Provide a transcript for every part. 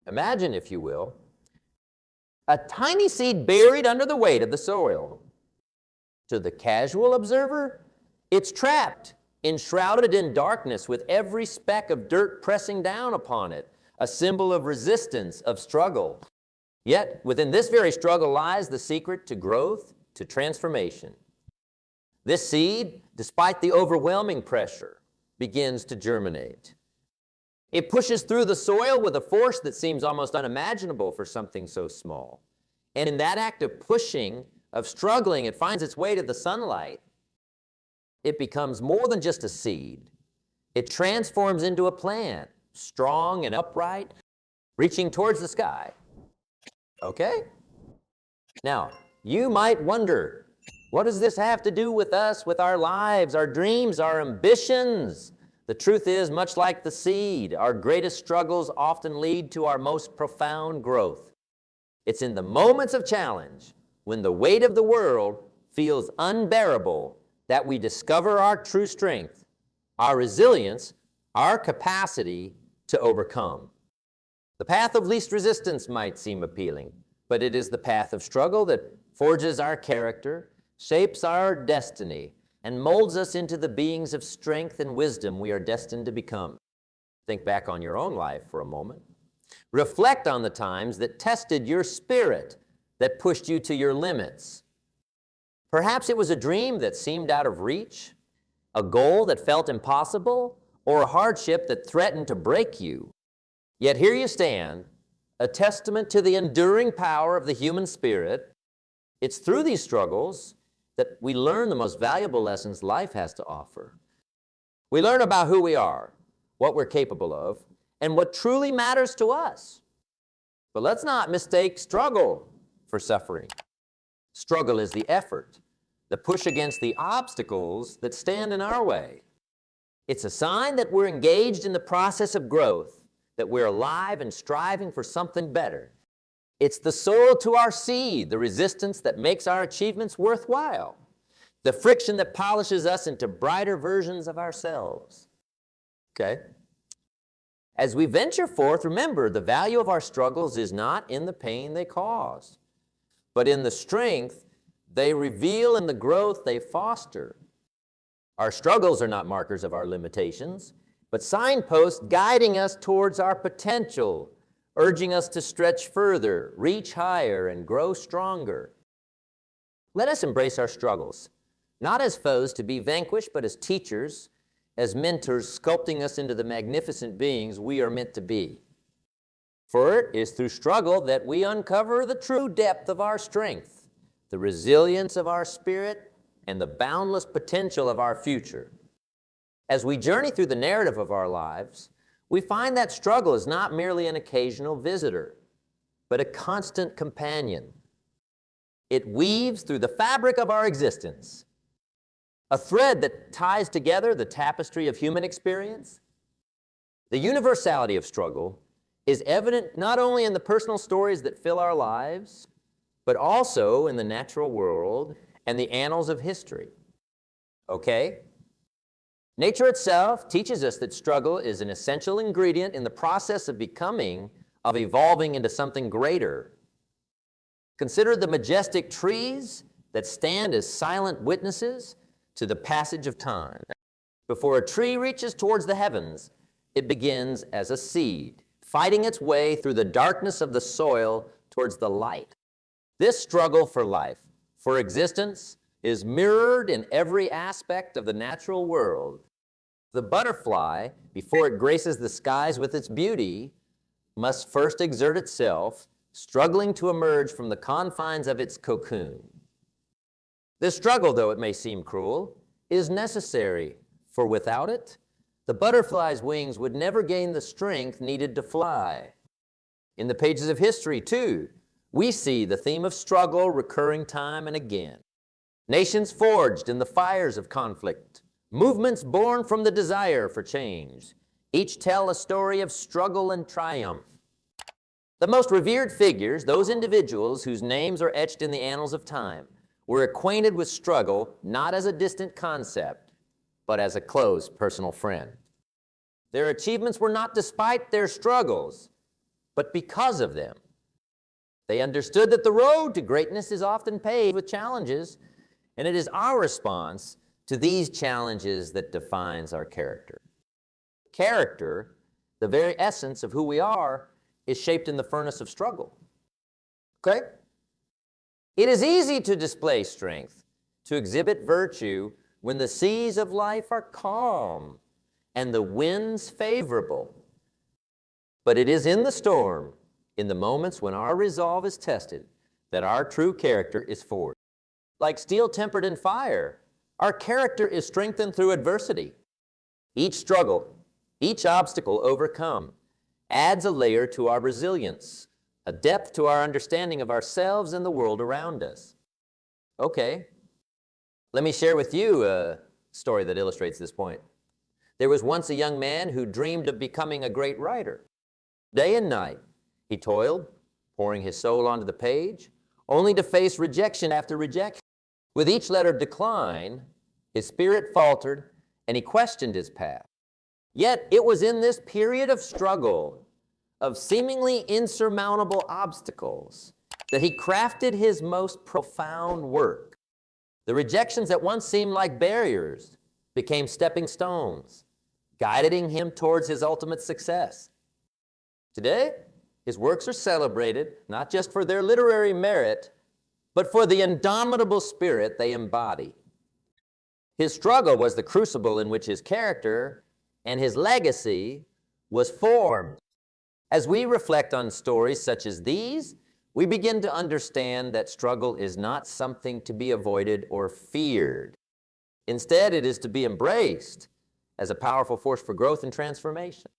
Imagine, if you will, a tiny seed buried under the weight of the soil. To the casual observer, it's trapped, enshrouded in darkness with every speck of dirt pressing down upon it, a symbol of resistance, of struggle. Yet, within this very struggle lies the secret to growth, to transformation. This seed, despite the overwhelming pressure, begins to germinate. It pushes through the soil with a force that seems almost unimaginable for something so small. And in that act of pushing, of struggling, it finds its way to the sunlight. It becomes more than just a seed. It transforms into a plant, strong and upright, reaching towards the sky. Okay? Now, you might wonder, what does this have to do with us, with our lives, our dreams, our ambitions? The truth is, much like the seed, our greatest struggles often lead to our most profound growth. It's in the moments of challenge, when the weight of the world feels unbearable, that we discover our true strength, our resilience, our capacity to overcome. The path of least resistance might seem appealing, but it is the path of struggle that forges our character, shapes our destiny, and molds us into the beings of strength and wisdom we are destined to become. Think back on your own life for a moment. Reflect on the times that tested your spirit, that pushed you to your limits. Perhaps it was a dream that seemed out of reach, a goal that felt impossible, or a hardship that threatened to break you. Yet here you stand, a testament to the enduring power of the human spirit. It's through these struggles that we learn the most valuable lessons life has to offer. We learn about who we are, what we're capable of, and what truly matters to us. But let's not mistake struggle for suffering. Struggle is the effort, the push against the obstacles that stand in our way. It's a sign that we're engaged in the process of growth, that we're alive and striving for something better. It's the soil to our seed, the resistance that makes our achievements worthwhile, the friction that polishes us into brighter versions of ourselves. Okay? As we venture forth, remember, the value of our struggles is not in the pain they cause, but in the strength they reveal and the growth they foster. Our struggles are not markers of our limitations, but signposts guiding us towards our potential, urging us to stretch further, reach higher, and grow stronger. Let us embrace our struggles, not as foes to be vanquished, but as teachers, as mentors, sculpting us into the magnificent beings we are meant to be. For it is through struggle that we uncover the true depth of our strength, the resilience of our spirit, and the boundless potential of our future. As we journey through the narrative of our lives, we find that struggle is not merely an occasional visitor, but a constant companion. It weaves through the fabric of our existence, a thread that ties together the tapestry of human experience. The universality of struggle is evident not only in the personal stories that fill our lives, but also in the natural world and the annals of history. Okay? Nature itself teaches us that struggle is an essential ingredient in the process of becoming, of evolving into something greater. Consider the majestic trees that stand as silent witnesses to the passage of time. Before a tree reaches towards the heavens, it begins as a seed, fighting its way through the darkness of the soil towards the light. This struggle for life, for existence, is mirrored in every aspect of the natural world. The butterfly, before it graces the skies with its beauty, must first exert itself, struggling to emerge from the confines of its cocoon. This struggle, though it may seem cruel, is necessary, for without it, the butterfly's wings would never gain the strength needed to fly. In the pages of history, too, we see the theme of struggle recurring time and again. Nations forged in the fires of conflict, movements born from the desire for change, each tell a story of struggle and triumph. The most revered figures, those individuals whose names are etched in the annals of time, were acquainted with struggle not as a distant concept, but as a close personal friend. Their achievements were not despite their struggles, but because of them. They understood that the road to greatness is often paved with challenges, and it is our response to these challenges that defines our character. Character, the very essence of who we are, is shaped in the furnace of struggle. Okay? It is easy to display strength, to exhibit virtue when the seas of life are calm and the winds favorable. But it is in the storm, in the moments when our resolve is tested, that our true character is forged. Like steel tempered in fire, our character is strengthened through adversity. Each struggle, each obstacle overcome, adds a layer to our resilience, a depth to our understanding of ourselves and the world around us. Okay, let me share with you a story that illustrates this point. There was once a young man who dreamed of becoming a great writer. Day and night, he toiled, pouring his soul onto the page, only to face rejection after rejection. With each letter decline, his spirit faltered, and he questioned his path. Yet it was in this period of struggle, of seemingly insurmountable obstacles, that he crafted his most profound work. The rejections that once seemed like barriers became stepping stones, guiding him towards his ultimate success. Today, his works are celebrated not just for their literary merit, but for the indomitable spirit they embody. His struggle was the crucible in which his character and his legacy was formed. As we reflect on stories such as these, we begin to understand that struggle is not something to be avoided or feared. Instead, it is to be embraced as a powerful force for growth and transformation.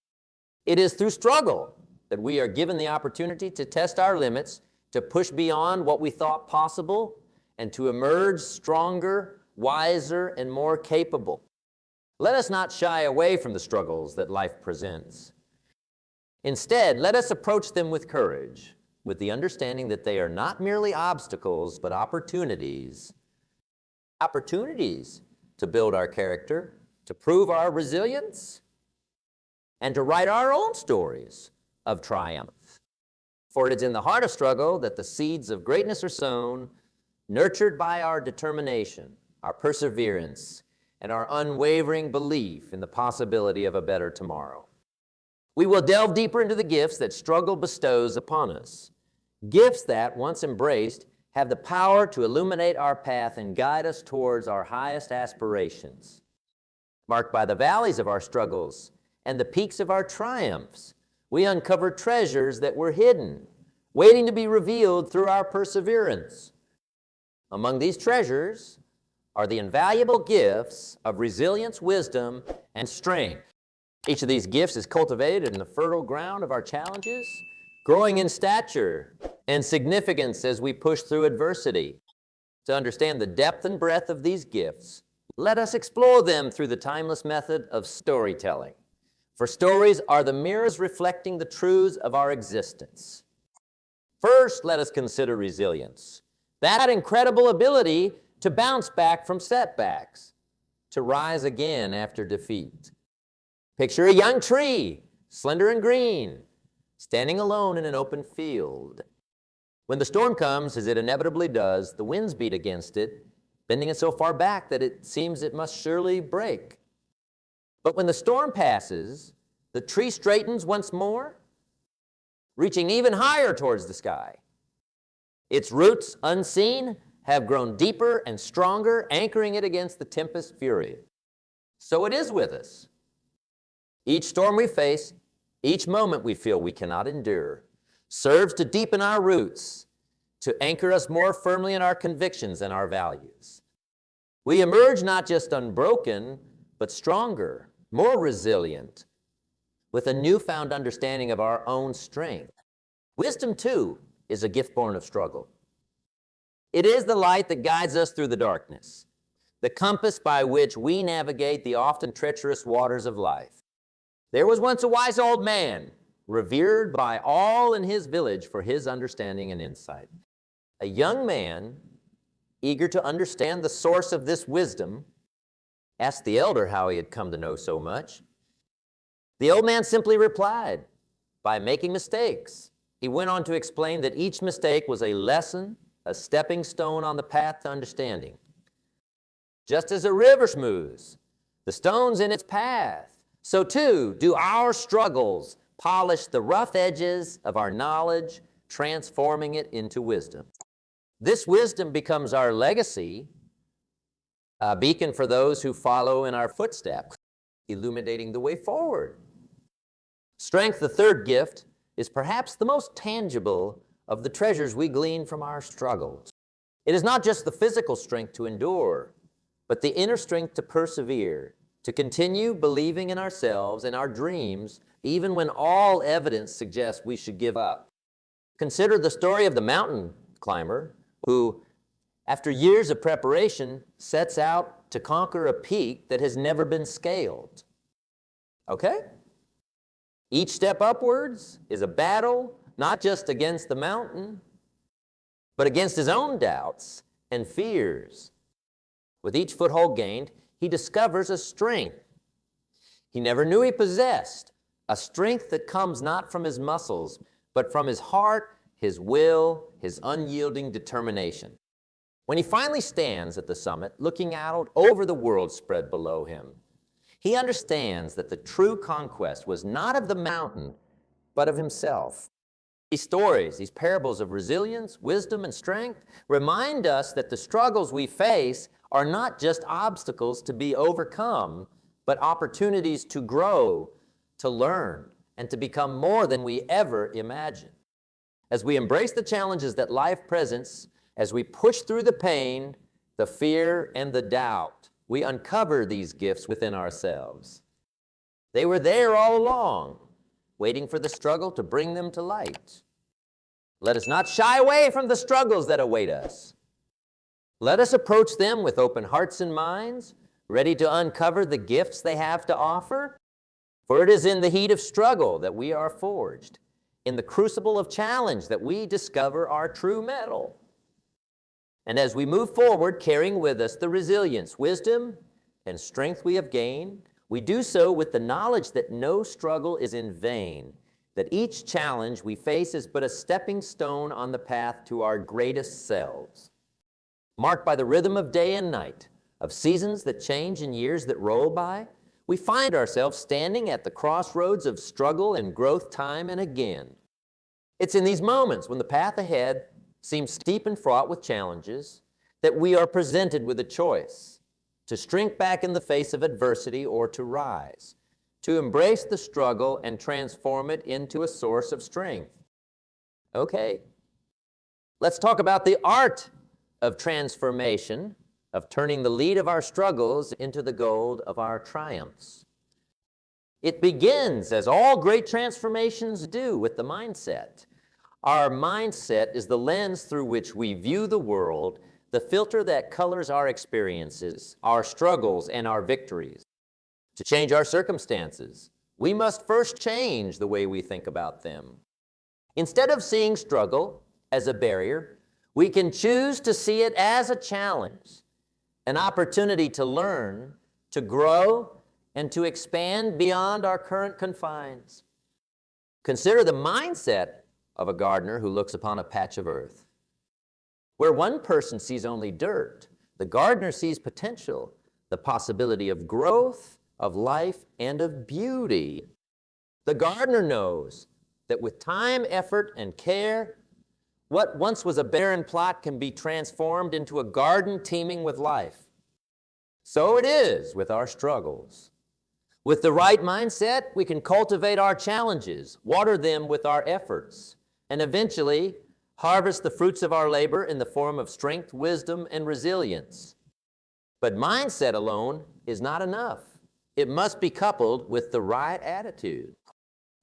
It is through struggle that we are given the opportunity to test our limits, to push beyond what we thought possible, and to emerge stronger, wiser, and more capable. Let us not shy away from the struggles that life presents. Instead, let us approach them with courage, with the understanding that they are not merely obstacles, but opportunities. Opportunities to build our character, to prove our resilience, and to write our own stories of triumph. For it is in the heart of struggle that the seeds of greatness are sown, nurtured by our determination, our perseverance, and our unwavering belief in the possibility of a better tomorrow. We will delve deeper into the gifts that struggle bestows upon us. Gifts that, once embraced, have the power to illuminate our path and guide us towards our highest aspirations. Marked by the valleys of our struggles and the peaks of our triumphs, we uncover treasures that were hidden, waiting to be revealed through our perseverance. Among these treasures are the invaluable gifts of resilience, wisdom, and strength. Each of these gifts is cultivated in the fertile ground of our challenges, growing in stature and significance as we push through adversity. To understand the depth and breadth of these gifts, let us explore them through the timeless method of storytelling. For stories are the mirrors reflecting the truths of our existence. First, let us consider resilience, that incredible ability to bounce back from setbacks, to rise again after defeat. Picture a young tree, slender and green, standing alone in an open field. When the storm comes, as it inevitably does, the winds beat against it, bending it so far back that it seems it must surely break. But when the storm passes, the tree straightens once more, reaching even higher towards the sky. Its roots, unseen, have grown deeper and stronger, anchoring it against the tempest's fury. So it is with us. Each storm we face, each moment we feel we cannot endure, serves to deepen our roots, to anchor us more firmly in our convictions and our values. We emerge not just unbroken, but stronger, more resilient, with a newfound understanding of our own strength. Wisdom, too, is a gift born of struggle. It is the light that guides us through the darkness, the compass by which we navigate the often treacherous waters of life. There was once a wise old man, revered by all in his village for his understanding and insight. A young man, eager to understand the source of this wisdom, asked the elder how he had come to know so much. The old man simply replied, by making mistakes. He went on to explain that each mistake was a lesson, a stepping stone on the path to understanding. Just as a river smooths the stones in its path, so too do our struggles polish the rough edges of our knowledge, transforming it into wisdom. This wisdom becomes our legacy, a beacon for those who follow in our footsteps, illuminating the way forward. Strength, the third gift, is perhaps the most tangible of the treasures we glean from our struggles. It is not just the physical strength to endure, but the inner strength to persevere, to continue believing in ourselves and our dreams, even when all evidence suggests we should give up. Consider the story of the mountain climber who, after years of preparation, sets out to conquer a peak that has never been scaled. Okay? Each step upwards is a battle, not just against the mountain, but against his own doubts and fears. With each foothold gained, he discovers a strength he never knew he possessed, a strength that comes not from his muscles, but from his heart, his will, his unyielding determination. When he finally stands at the summit, looking out over the world spread below him, he understands that the true conquest was not of the mountain, but of himself. These stories, these parables of resilience, wisdom, and strength remind us that the struggles we face are not just obstacles to be overcome, but opportunities to grow, to learn, and to become more than we ever imagined. As we embrace the challenges that life presents, as we push through the pain, the fear, and the doubt, we uncover these gifts within ourselves. They were there all along, waiting for the struggle to bring them to light. Let us not shy away from the struggles that await us. Let us approach them with open hearts and minds, ready to uncover the gifts they have to offer. For it is in the heat of struggle that we are forged, in the crucible of challenge that we discover our true mettle. And as we move forward, carrying with us the resilience, wisdom, and strength we have gained, we do so with the knowledge that no struggle is in vain, that each challenge we face is but a stepping stone on the path to our greatest selves. Marked by the rhythm of day and night, of seasons that change and years that roll by, we find ourselves standing at the crossroads of struggle and growth time and again. It's in these moments when the path ahead seems steep and fraught with challenges that we are presented with a choice: to shrink back in the face of adversity or to rise, to embrace the struggle and transform it into a source of strength. Okay, let's talk about the art of transformation, of turning the lead of our struggles into the gold of our triumphs. It begins, as all great transformations do, with the mindset. Our mindset is the lens through which we view the world, the filter that colors our experiences, our struggles, and our victories. To change our circumstances, we must first change the way we think about them. Instead of seeing struggle as a barrier, we can choose to see it as a challenge, an opportunity to learn, to grow, and to expand beyond our current confines. Consider the mindset of a gardener who looks upon a patch of earth. Where one person sees only dirt, the gardener sees potential, the possibility of growth, of life, and of beauty. The gardener knows that with time, effort, and care, what once was a barren plot can be transformed into a garden teeming with life. So it is with our struggles. With the right mindset, we can cultivate our challenges, water them with our efforts, and eventually harvest the fruits of our labor in the form of strength, wisdom, and resilience. But mindset alone is not enough. It must be coupled with the right attitude.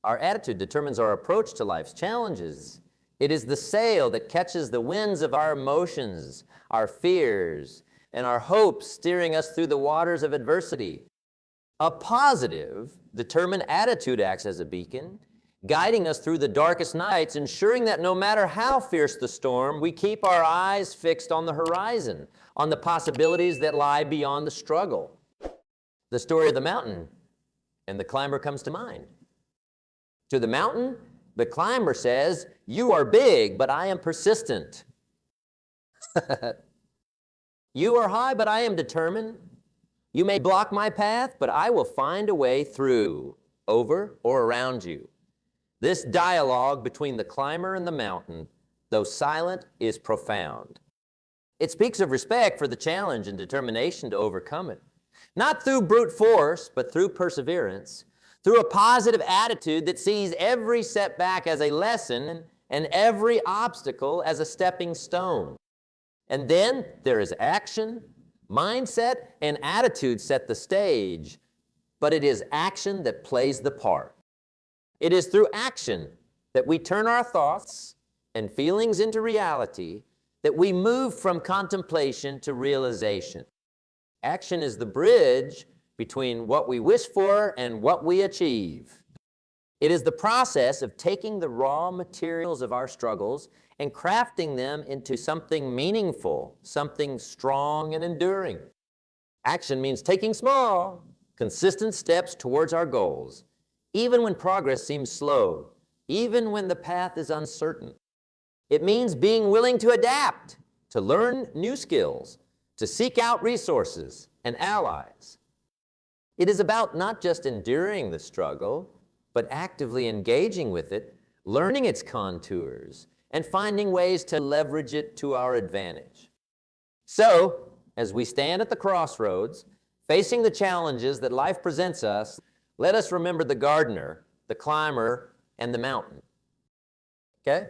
Our attitude determines our approach to life's challenges. It is the sail that catches the winds of our emotions, our fears, and our hopes, steering us through the waters of adversity. A positive, determined attitude acts as a beacon, guiding us through the darkest nights, ensuring that no matter how fierce the storm, we keep our eyes fixed on the horizon, on the possibilities that lie beyond the struggle. The story of the mountain and the climber comes to mind. To the mountain, The climber says, "You are big, but I am persistent." "You are high, but I am determined. You may block my path, but I will find a way through, over, or around you." This dialogue between the climber and the mountain, though silent, is profound. It speaks of respect for the challenge and determination to overcome it. Not through brute force, but through perseverance, through a positive attitude that sees every setback as a lesson and every obstacle as a stepping stone. And then there is action. Mindset and attitude set the stage, but it is action that plays the part. It is through action that we turn our thoughts and feelings into reality, that we move from contemplation to realization. Action is the bridge between what we wish for and what we achieve. It is the process of taking the raw materials of our struggles and crafting them into something meaningful, something strong and enduring. Action means taking small, consistent steps towards our goals, even when progress seems slow, even when the path is uncertain. It means being willing to adapt, to learn new skills, to seek out resources and allies. It is about not just enduring the struggle, but actively engaging with it, learning its contours, and finding ways to leverage it to our advantage. So, as we stand at the crossroads, facing the challenges that life presents us, let us remember the gardener, the climber, and the mountain. Okay?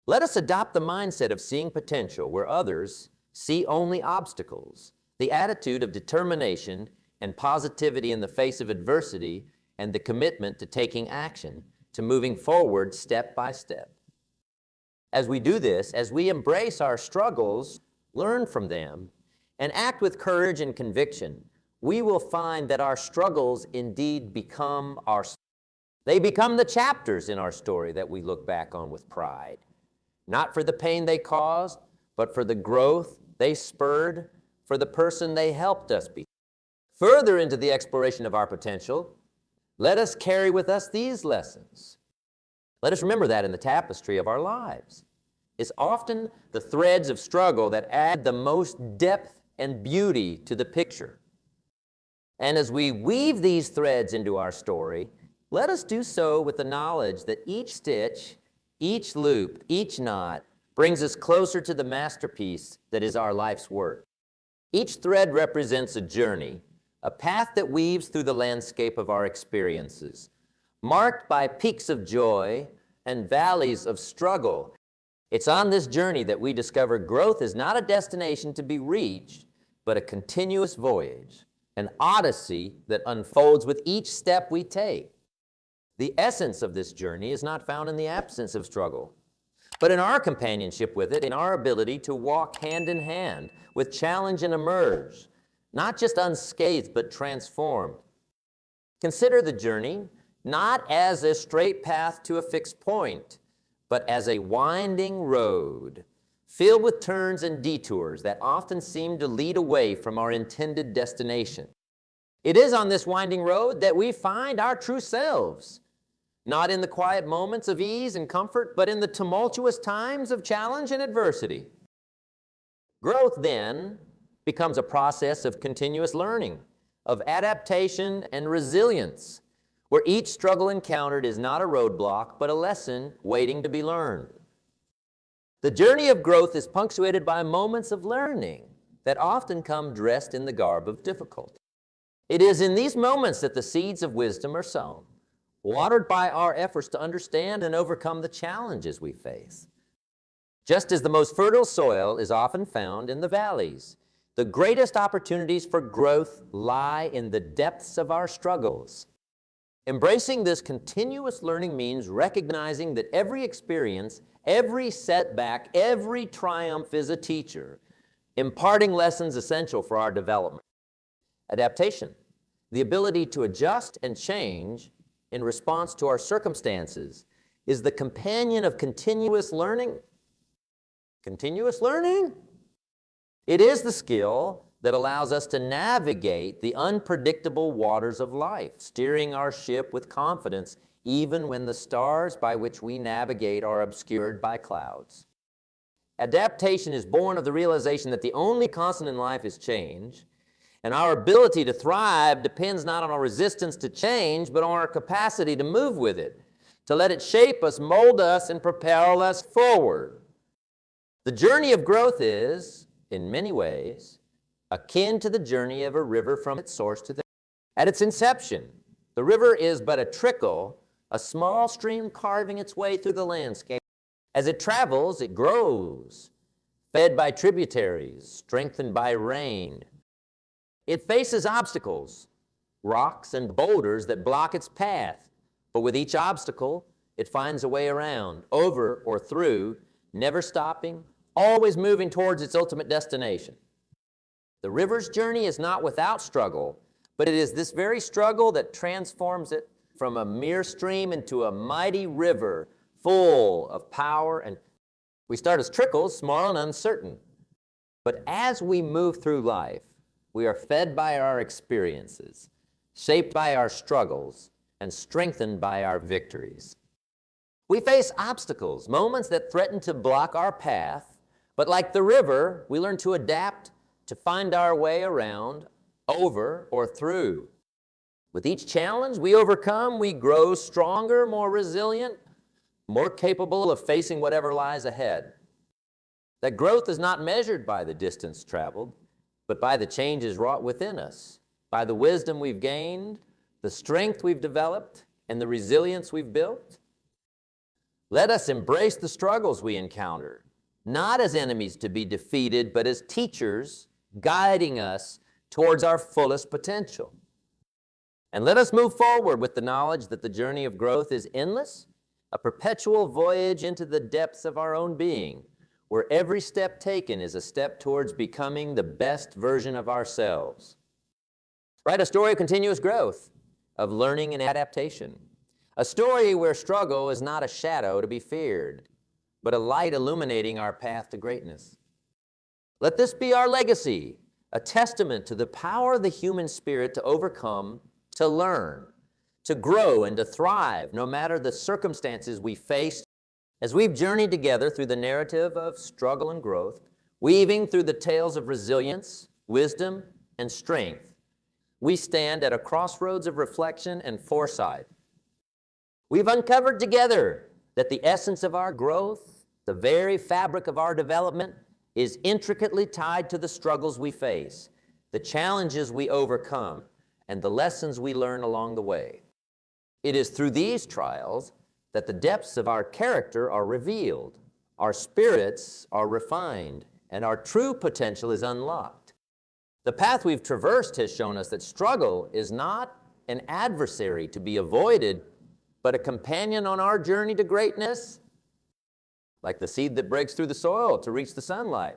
Let us adopt the mindset of seeing potential where others see only obstacles, the attitude of determination and positivity in the face of adversity, and the commitment to taking action, to moving forward step by step. As we do this, as we embrace our struggles, learn from them, and act with courage and conviction, we will find that our struggles indeed become they become the chapters in our story that we look back on with pride. Not for the pain they caused, but for the growth they spurred, for the person they helped us be. Further into the exploration of our potential, let us carry with us these lessons. Let us remember that in the tapestry of our lives. It's often the threads of struggle that add the most depth and beauty to the picture. And as we weave these threads into our story, let us do so with the knowledge that each stitch, each loop, each knot brings us closer to the masterpiece that is our life's work. Each thread represents a journey, a path that weaves through the landscape of our experiences, marked by peaks of joy and valleys of struggle. It's on this journey that we discover growth is not a destination to be reached, but a continuous voyage, an odyssey that unfolds with each step we take. The essence of this journey is not found in the absence of struggle, but in our companionship with it, in our ability to walk hand in hand with challenge and emerge, not just unscathed, but transformed. Consider the journey not as a straight path to a fixed point, but as a winding road filled with turns and detours that often seem to lead away from our intended destination. It is on this winding road that we find our true selves, not in the quiet moments of ease and comfort, but in the tumultuous times of challenge and adversity. Growth, then, becomes a process of continuous learning, of adaptation and resilience, where each struggle encountered is not a roadblock, but a lesson waiting to be learned. The journey of growth is punctuated by moments of learning that often come dressed in the garb of difficulty. It is in these moments that the seeds of wisdom are sown, watered by our efforts to understand and overcome the challenges we face. Just as the most fertile soil is often found in the valleys, the greatest opportunities for growth lie in the depths of our struggles. Embracing this continuous learning means recognizing that every experience, every setback, every triumph is a teacher, imparting lessons essential for our development. Adaptation, the ability to adjust and change in response to our circumstances, is the companion of continuous learning. Continuous learning? It is the skill that allows us to navigate the unpredictable waters of life, steering our ship with confidence even when the stars by which we navigate are obscured by clouds. Adaptation is born of the realization that the only constant in life is change, and our ability to thrive depends not on our resistance to change, but on our capacity to move with it, to let it shape us, mold us, and propel us forward. The journey of growth is, in many ways, akin to the journey of a river from its source to the... At its inception, the river is but a trickle, a small stream carving its way through the landscape. As it travels, it grows, fed by tributaries, strengthened by rain. It faces obstacles, rocks and boulders that block its path, but with each obstacle, it finds a way around, over or through, never stopping, always moving towards its ultimate destination. The river's journey is not without struggle, but it is this very struggle that transforms it from a mere stream into a mighty river full of power. And we start as trickles, small and uncertain. But as we move through life, we are fed by our experiences, shaped by our struggles, and strengthened by our victories. We face obstacles, moments that threaten to block our path, but like the river, we learn to adapt, to find our way around, over, or through. With each challenge we overcome, we grow stronger, more resilient, more capable of facing whatever lies ahead. That growth is not measured by the distance traveled, but by the changes wrought within us, by the wisdom we've gained, the strength we've developed, and the resilience we've built. Let us embrace the struggles we encounter, not as enemies to be defeated, but as teachers guiding us towards our fullest potential. And let us move forward with the knowledge that the journey of growth is endless, a perpetual voyage into the depths of our own being, where every step taken is a step towards becoming the best version of ourselves. Write a story of continuous growth, of learning and adaptation. A story where struggle is not a shadow to be feared, but a light illuminating our path to greatness. Let this be our legacy, a testament to the power of the human spirit to overcome, to learn, to grow, and to thrive, no matter the circumstances we face. As we've journeyed together through the narrative of struggle and growth, weaving through the tales of resilience, wisdom, and strength, we stand at a crossroads of reflection and foresight. We've uncovered together that the essence of our growth, the very fabric of our development, is intricately tied to the struggles we face, the challenges we overcome, and the lessons we learn along the way. It is through these trials that the depths of our character are revealed, our spirits are refined, and our true potential is unlocked. The path we've traversed has shown us that struggle is not an adversary to be avoided, but a companion on our journey to greatness, like the seed that breaks through the soil to reach the sunlight.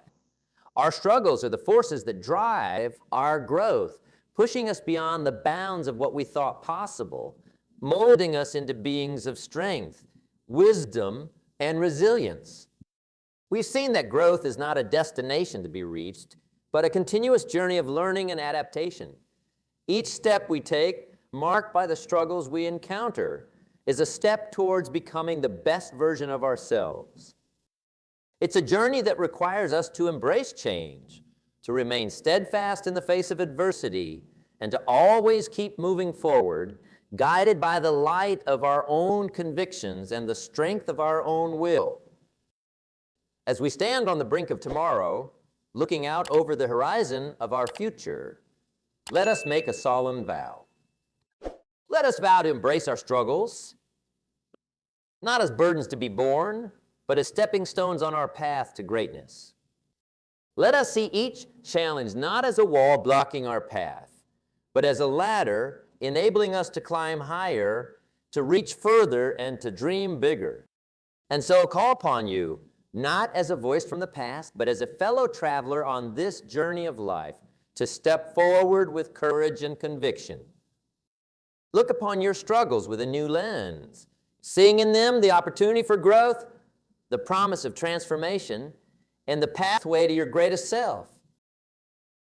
Our struggles are the forces that drive our growth, pushing us beyond the bounds of what we thought possible, molding us into beings of strength, wisdom, and resilience. We've seen that growth is not a destination to be reached, but a continuous journey of learning and adaptation. Each step we take, marked by the struggles we encounter, is a step towards becoming the best version of ourselves. It's a journey that requires us to embrace change, to remain steadfast in the face of adversity, and to always keep moving forward, guided by the light of our own convictions and the strength of our own will. As we stand on the brink of tomorrow, looking out over the horizon of our future, let us make a solemn vow. Let us vow to embrace our struggles, not as burdens to be borne, but as stepping stones on our path to greatness. Let us see each challenge not as a wall blocking our path, but as a ladder enabling us to climb higher, to reach further, and to dream bigger. And so call upon you, not as a voice from the past, but as a fellow traveler on this journey of life, to step forward with courage and conviction. Look upon your struggles with a new lens, seeing in them the opportunity for growth, the promise of transformation, and the pathway to your greatest self.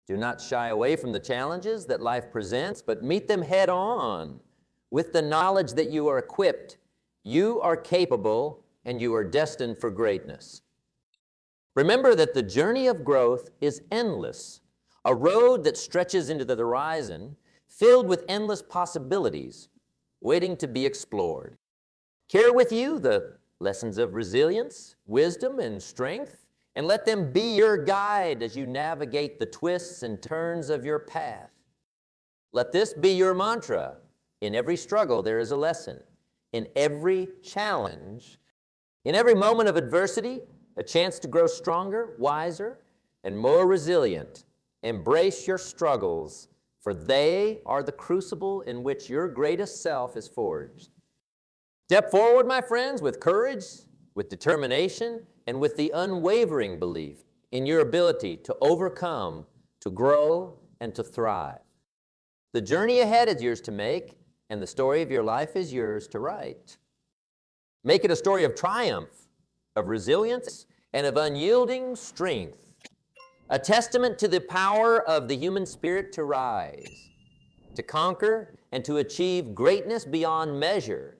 Do not shy away from the challenges that life presents, but meet them head on with the knowledge that you are equipped, you are capable, and you are destined for greatness. Remember that the journey of growth is endless, a road that stretches into the horizon, filled with endless possibilities, waiting to be explored. Carry with you the lessons of resilience, wisdom, and strength, and let them be your guide as you navigate the twists and turns of your path. Let this be your mantra. In every struggle, there is a lesson. In every challenge, in every moment of adversity, a chance to grow stronger, wiser, and more resilient. Embrace your struggles, for they are the crucible in which your greatest self is forged. Step forward, my friends, with courage, with determination, and with the unwavering belief in your ability to overcome, to grow, and to thrive. The journey ahead is yours to make, and the story of your life is yours to write. Make it a story of triumph, of resilience, and of unyielding strength, a testament to the power of the human spirit to rise, to conquer, and to achieve greatness beyond measure